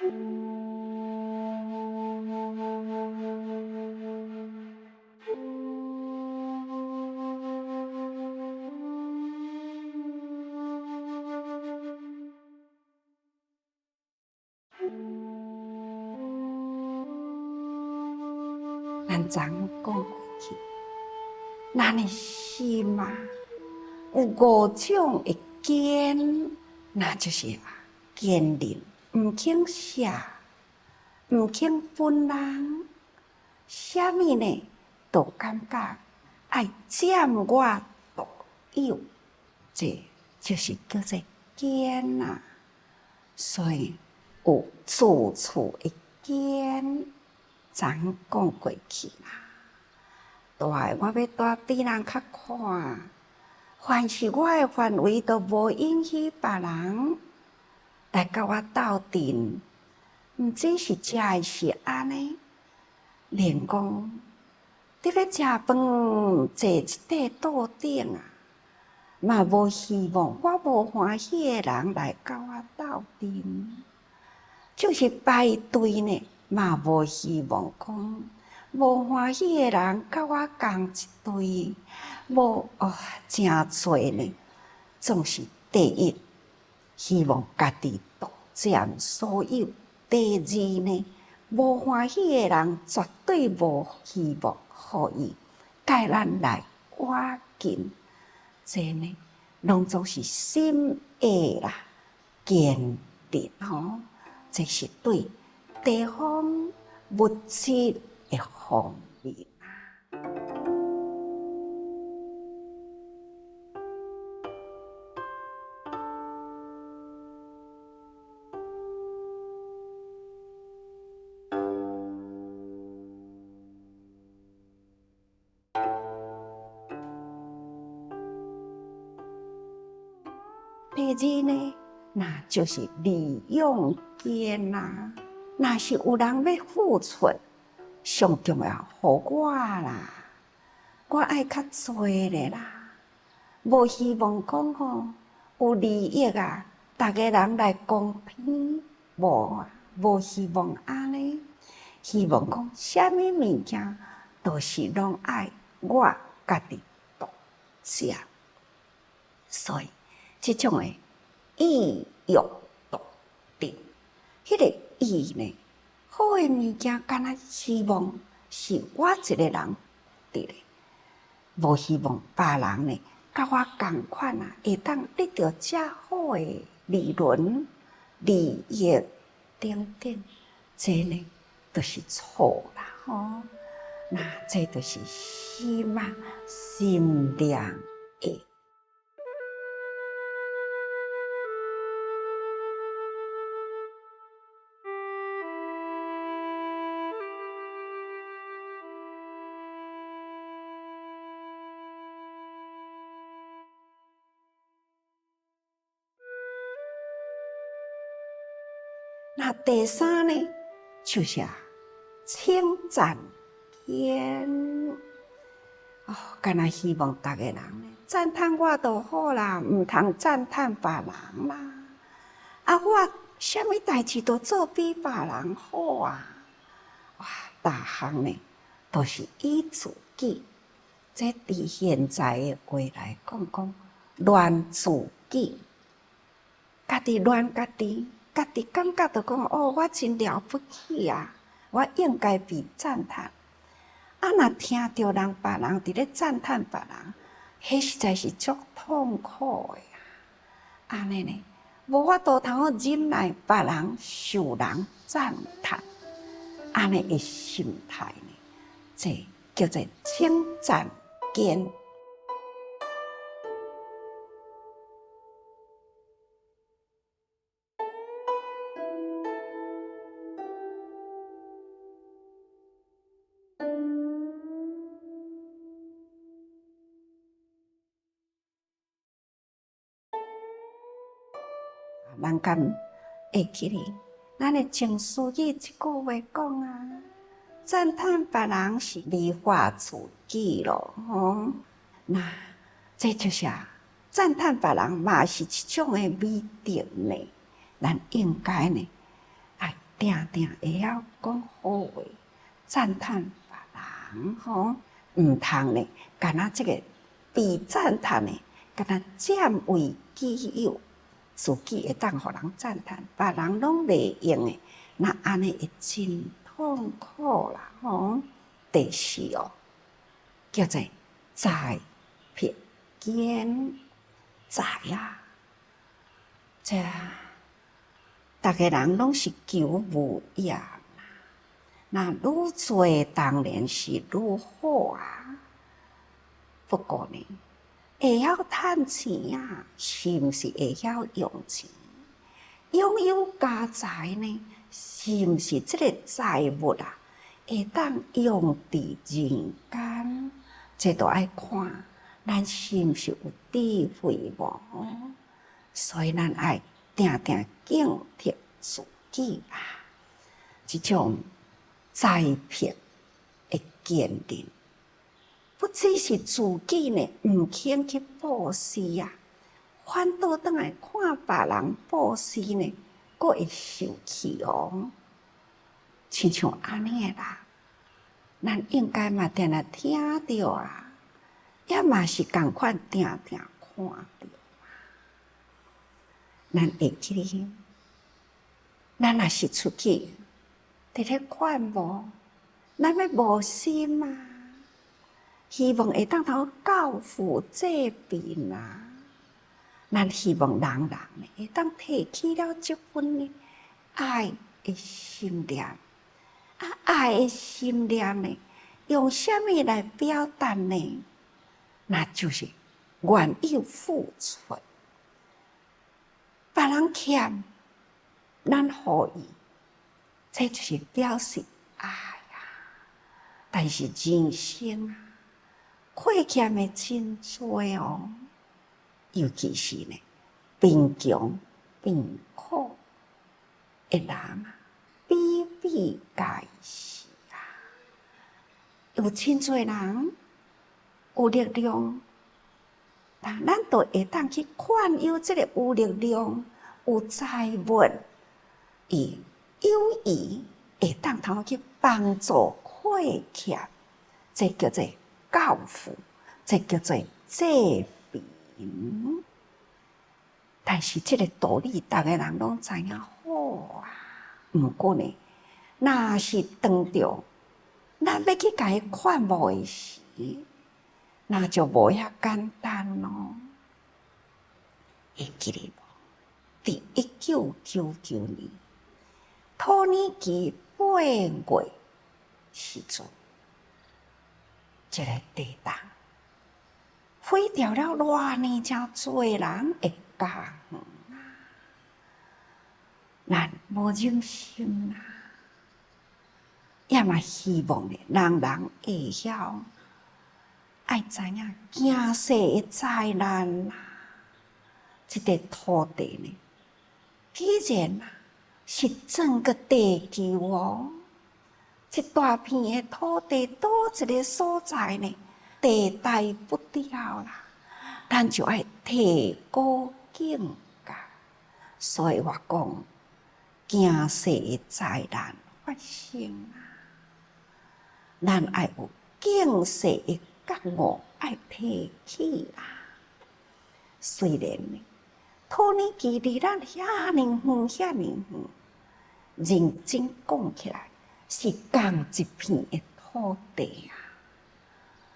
咱昨讲过去，咱的心啊，有五种的坚，那就是坚韧，唔肯舍，唔肯分人，啥物呢？都感觉爱占我独有，这就是叫做坚啊。所以有处处的坚。昨讲过去啦，我要带别人较看，凡是我的范围都无允许别人来甲我斗阵，毋只是食的是安尼，连讲伫咧食饭坐一块桌顶啊，嘛无希望我无欢喜的人来甲我斗阵，就是排队呢。嘛无希望讲无欢喜的人甲我共一队，真侪呢，总是第一，希望家己独占所有；第二呢，无欢喜的人绝对无希望互伊甲咱来挖紧。这呢，拢总是心会啦，坚定吼，这是对地方物质的方面啊。第二呢，那就是利用坚啦。若是有人要付出，上重要互我啦，我爱较多咧啦，无希望讲吼有利益啊，逐个人来公平，无希望安尼，希望讲啥物物件都是拢爱我家己独占，所以这种的意欲独定，迄个意呢，好的物件，敢若希望是我一个人伫咧，无希望别人呢，甲我共款啊，会当得到遮好的利润、利益等等，这呢都是错啦吼。那这就是心啊，心量的。那第三呢，就是称赞坚敢若希望逐个人呢赞叹我就好啦，毋通赞叹别人啦。我啥物代志都做比别人好啊！哇，大项呢都是以自己，这伫现在的话来讲，乱自己，家己乱家己。家己感觉到讲我真了不起啊！我应该被赞叹。若听到别人伫咧赞叹别人，迄实在是足痛苦的啊！安尼呢，无法度通好忍耐别人受人赞叹，安尼的心态呢，这叫做称赞坚。咱敢会记哩？咱的情绪语即句话讲啊，赞叹别人是美化自己咯，吼。那这就是赞叹别人嘛是一种的美德呢。咱应该呢，爱定定会晓讲好话，赞叹别人吼，毋通呢，干那这个被赞叹呢，干那占为己有，自己会当互人赞叹，别人拢袂用的，那安尼会真痛苦啦吼。第四哦，叫做在撇见在啊，这逐个人拢是求无厌啦，那愈做当然是愈好啊。不过呢，会晓趁钱啊，是毋是会晓用钱？拥有家财呢，是毋是这个财物啊，会当用伫人间？这都爱看咱是毋是有智慧无？所以咱爱定定警惕自己啊！这种栽培的坚定，不只是自己呢，毋肯去布施啊，反倒当来看别人布施呢，佫会受气哦。亲像安尼啦，咱应该嘛定定听着啊，也嘛是共款定定看着。咱会记哩，咱若是出去，伫咧看无，咱要无心啊，希望会当通教父这边啊。咱希望人人呢会当提起了这份呢爱的心念，爱的心念呢，用什么来表达呢？那就是愿意付出。别人欠，咱予伊，这就是表示爱啊。但是人生啊，亏欠的真多哦，尤其是呢，贫穷贫苦的人啊，比比皆是啊。有真多人有力量。但咱都会当去款有这个有力量、有财物，伊友谊会当通去帮助亏欠，这叫做教父，这叫做济贫。但是这个道理，大家人拢知影好啊。毋过呢，若是当着咱要去甲伊款无的时，那就无遐简单咯。会记得无？伫1999年土耳其8月时阵，一个地震毁掉了偌尼真多人的家园啊！咱无忍心啊，也嘛希望呢，人人会晓。爱知影惊世的灾难啦！这个土地呢，既然是整个地球哦，一大片的土地，倒一个所在呢，地大不掉啦，咱就爱提高警觉。所以我讲，惊世的灾难发生啊，咱爱有警世的觉悟爱提起啦。虽然呢，土耳其离咱遐尼远，遐尼远，认真讲起来是共一片的土地啊。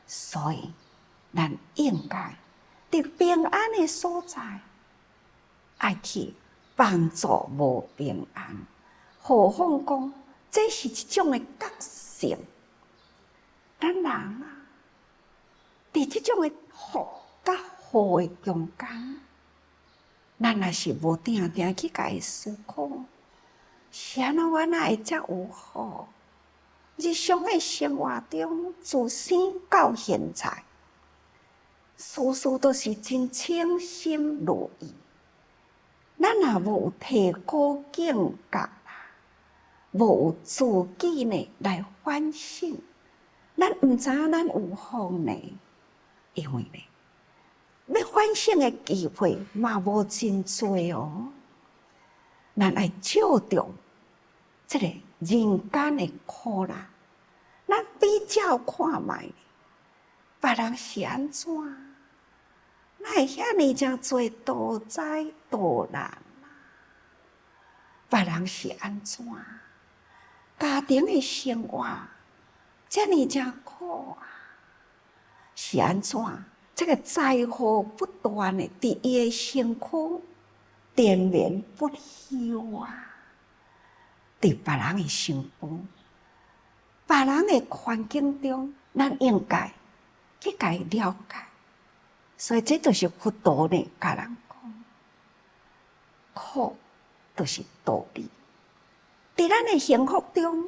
所以，咱应该伫平安的所在，爱去帮助无平安。何况讲，这是一种的觉性。咱人啊，伫这种的福甲祸的中间，咱若是无定定去甲伊思考，是安怎我哪会遮有福？日常的生活中，自生到现在，事事都是真称心如意。咱若无有提高境界啦，无有自己呢来反省，咱毋知影咱有福呢。因为呢，要反省的机会嘛无真多哦。咱爱照着这个人间的苦难，咱比较看卖，别人是安怎？哪会遐尼正多多灾多难？别人是安怎？家庭的生活遮尼正苦啊，是安怎？这个灾祸不断的伫伊的身躯连绵不休啊！伫别人的身边、别人的环境中，咱应该去甲伊了解。所以这就是佛陀呢，甲人讲，苦就是道理。伫咱的幸福中，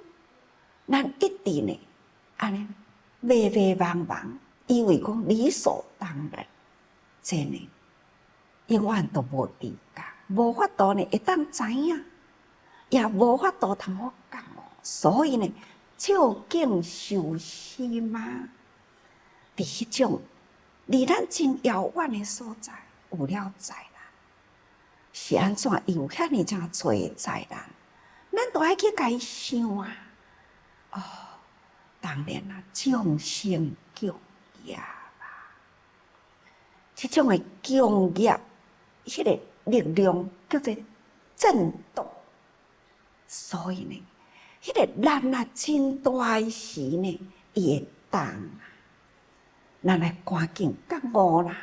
咱一直呢，安尼迷迷茫茫，以为讲理所当然，这呢永远都无知觉，无法度呢会当知影，也无法度通好讲哦。所以呢，照镜修心嘛，伫迄种离咱真遥远的所在，有了灾难，是安怎有遐尼正多灾难？咱都爱去甲伊想啊！哦，当然啦，众生共业啦，这种的共业，迄个力量叫做震动。所以呢，迄个难啊真大时呢，伊会动啊。咱来赶紧觉悟啦！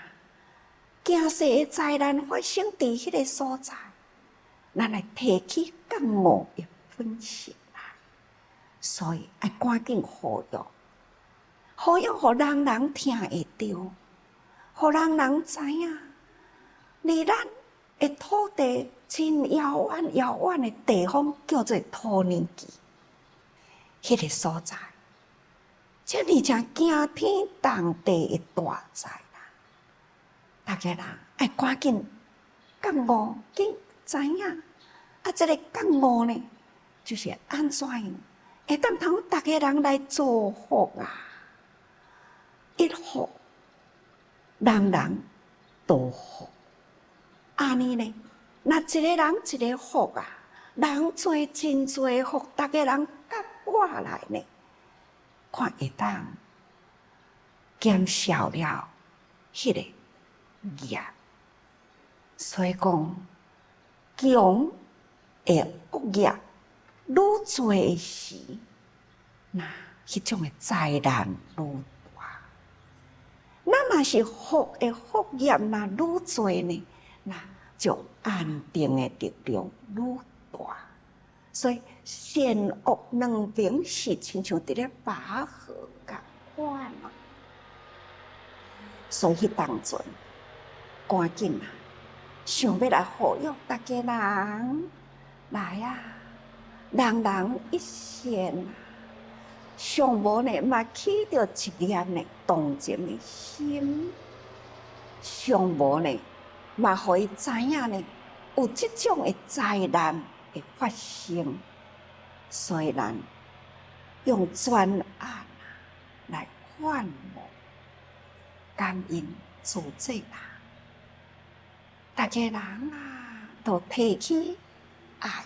惊世的灾难发生伫迄个所在。咱来提起觉悟的本性来，所以要赶紧呼吁，互人人听会到，互人人知影，离咱的土地真遥远遥远的地方，叫做土耳其，迄个所在，这里正惊天动地的大灾难，大家人要赶紧觉悟，紧知影。这个觉悟呢，就是安怎样，会当通大家人来祝福啊！一福，人人都福。安尼呢，那一个人一个福啊，人多真多福，大家人夹过来呢，看会当减少了迄个业。所以讲，强的恶业愈多时，那迄种的灾难愈大。那若是福的福业那愈多呢，那就安定的力量愈大。所以善恶两边是亲像伫咧拔河共款嘛。所以迄当阵，赶紧啊，想要来呼吁大家人。来啊！人人一善啊，上无呢嘛起着一念呢同情的心，上无呢嘛互伊知影呢有即种的灾难会发生，所以咱用专案来劝募感恩助这啦，大家人啊都提起。爱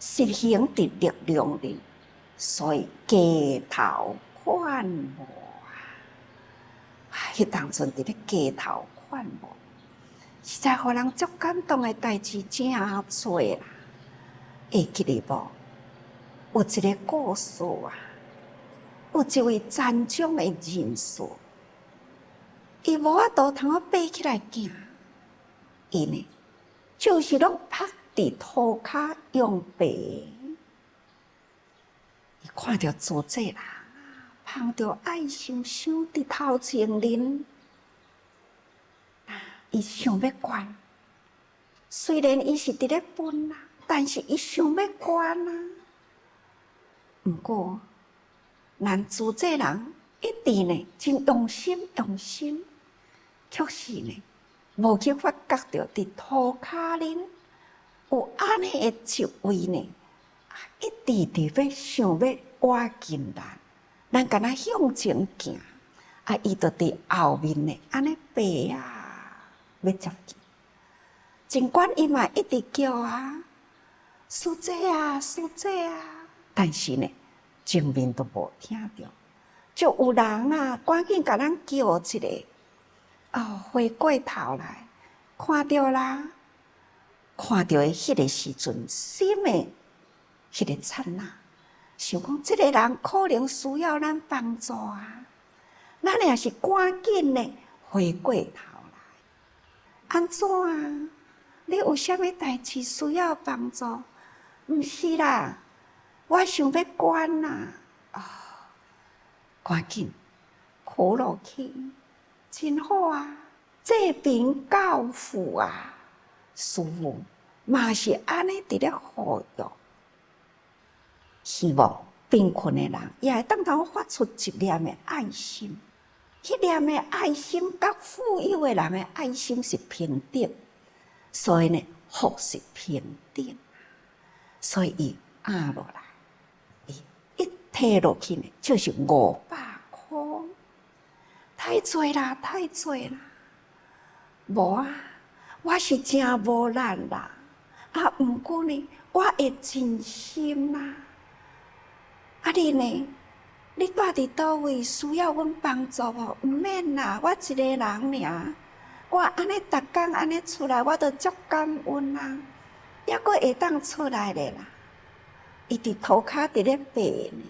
实行的力量里，所以街头劝募啊！迄当阵伫咧街头劝募，实在互人足感动的代志真多啦。会记得无？有一个故事啊，有一位残障的人士，伊无法度通爬起来行，伊呢就是拢趴伫涂骹用白，伊看到做这人捧着爱心箱伫头前恁，伊想要捐，虽然伊是伫咧分啦，但是伊想要捐啊。毋过，咱做这人一直呢真用心，却是呢无去发觉着伫涂骹恁。有安尼的一位呢，一直伫要想要挖进咱，咱敢若向前行，伊就伫后面呢，安尼爬啊，要接近。尽管伊嘛一直叫啊，师姐啊，师姐啊！但是呢，前面都无听到，就有人啊，赶紧甲咱叫一个。回过头来，看到啦，看到的迄个时阵，心的迄个刹那，想讲这个人可能需要咱帮助啊，咱也是赶紧的回过头来，安怎啊？你有啥物代志需要帮助？毋是啦，我想要关啦，赶紧哭落去。真好啊！这边教父啊，师父嘛是安尼伫咧呼吁，希望贫困的人也会当头发出一念的爱心。迄念的爱心，甲富有的人的爱心是平等，所以呢，福是平等，所以伊压落来，伊一摕落去呢，就是500块。太侪啦，太侪啦！无啊，我是真无力啦。毋过呢，我会真心啦。你呢？你住伫倒位？需要阮帮助无？毋免啦，我一个人尔。我安尼逐工安尼出来，我都足感恩啦。抑阁会当出来咧啦。伊伫涂骹伫咧爬呢。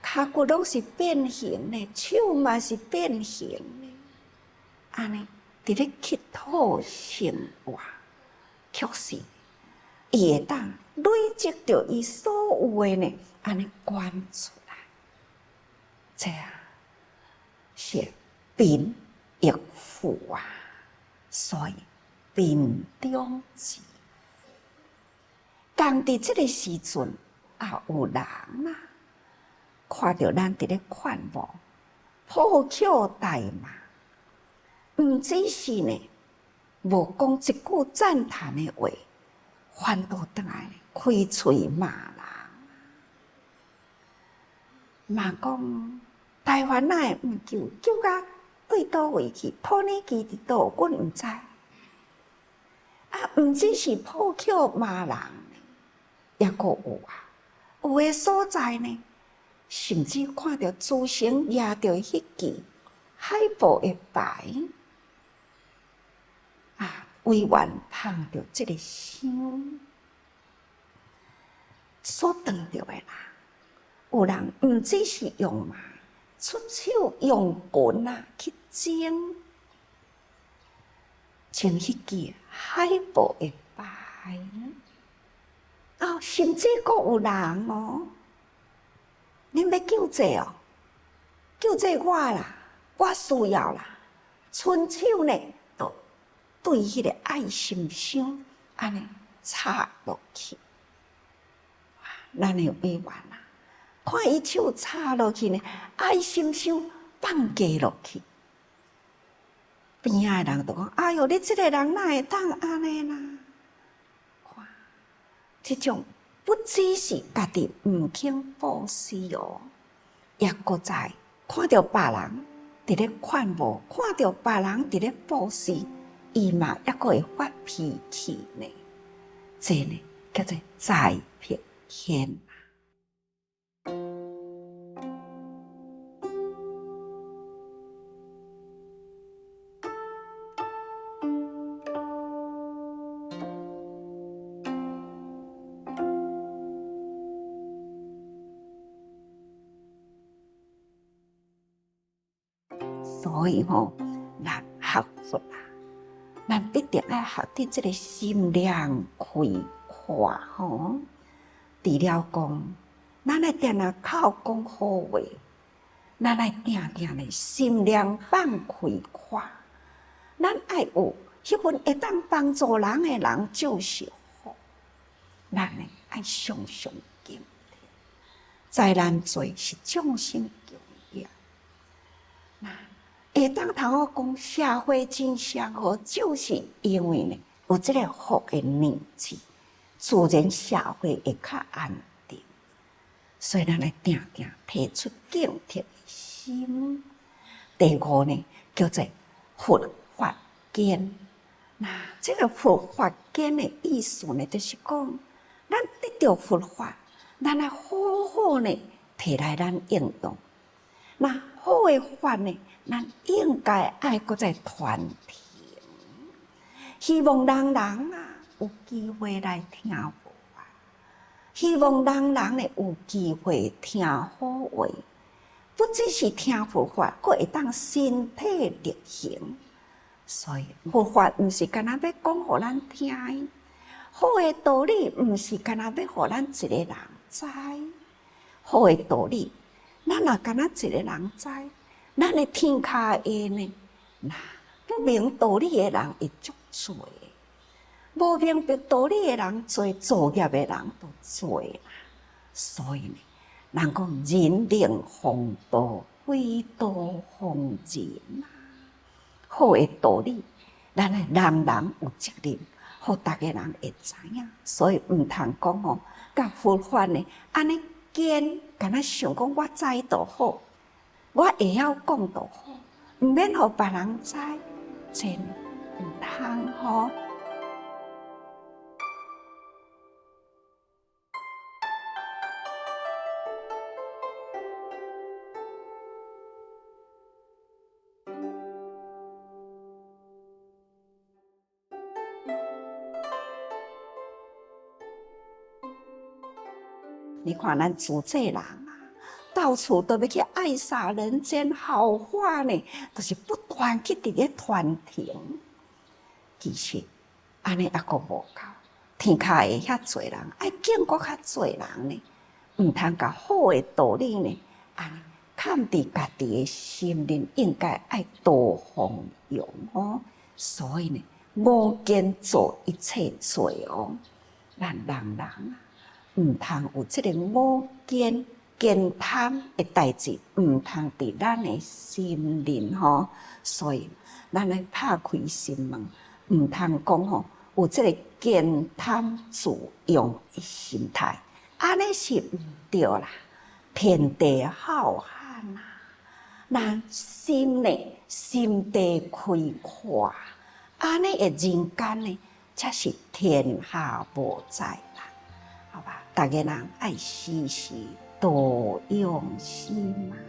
骹骨拢是变形的，手嘛是变形的，安尼伫咧乞讨生活，确实，伊会当累积着伊所有的呢，安尼捐出来，这样是贫亦富啊，所以贫中之富。刚伫这个时阵，有人啊。看到咱伫咧劝募，破口大骂，毋只是呢，无讲一句赞叹的话，反倒倒来开嘴骂人，骂讲台湾哪会毋救，救甲对倒位去？土耳其伫倒，阮毋知。毋只是破口骂人，抑阁有啊，有诶所在呢。甚至看到诸神压着迄支海报的牌，委员碰到这个箱，所撞到的啦。有人毋只是用嘛，出手用棍去争迄支海报的牌，甚至阁有人恁要救济哦？救济我啦，我需要啦。伸手呢，就对迄个爱心箱安尼插落去。咱的委员啊，看伊手插落去呢，爱心箱放低落去。边仔的人就讲：“哎哟，你这个人哪会当安尼啦？”看，这种。不只是家己毋肯布施也搁在看到别人伫咧劝募，看到别人伫咧布施，伊嘛抑搁会发脾气呢。这呢叫做再辟天。所以咱学佛啊，咱必定要学伫这个心量开阔除了讲，咱来定定口讲好话，咱来定定的心量放开阔，咱爱有迄份会当帮助人的人就是好，咱呢爱常常敬天，在咱做是众生供养。会当头我讲社会真祥和，就是因为呢有这个福的念字，自然社会会较安定。所以咱来定定提出敬贴的心。第5呢叫做佛法间，那这个佛法经的意思呢，就是讲，咱得到佛法，咱来好好呢摕来咱应用。那好的法呢，咱应该爱搁再传承。希望人人有机会来听佛法，希望人人呢有机会听好话，不只是听佛法，佫会当身体力行。所以佛法毋是干那要讲互咱听，好的道理毋是干那要互咱一个人知。好的道理，咱若干那一个人知，咱的天下的呢，那不明道理的人会足多。无明白道理的人多，作业的人就多啦。所以呢，人讲人令风度，非度风人啊。好的道理，咱人人有责任，互大家人会知影。所以毋通讲吼，甲佛法呢，安尼见，敢若想讲我知就好，我会晓讲就好，毋免互别人知，真毋通吼。你看咱自这人到处都要去爱洒人间好话呢，就是不断去伫咧传承。其实安尼还阁无够，天下的遐侪人，爱敬阁较侪人呢，毋通甲好的道理呢，安尼藏伫家己的心灵，应该爱多方用哦。所以呢，无间做一切罪哦，咱人毋通有即个无间见贪的代志，毋通伫咱的心灵吼。所以咱来拍开心门，毋通讲吼有即个见贪自用的心态，安尼是毋对啦。天地浩瀚啊，咱心呢心地开阔，安尼的人间呢才是天下无灾啦。好吧，大家人爱时时多用心啊。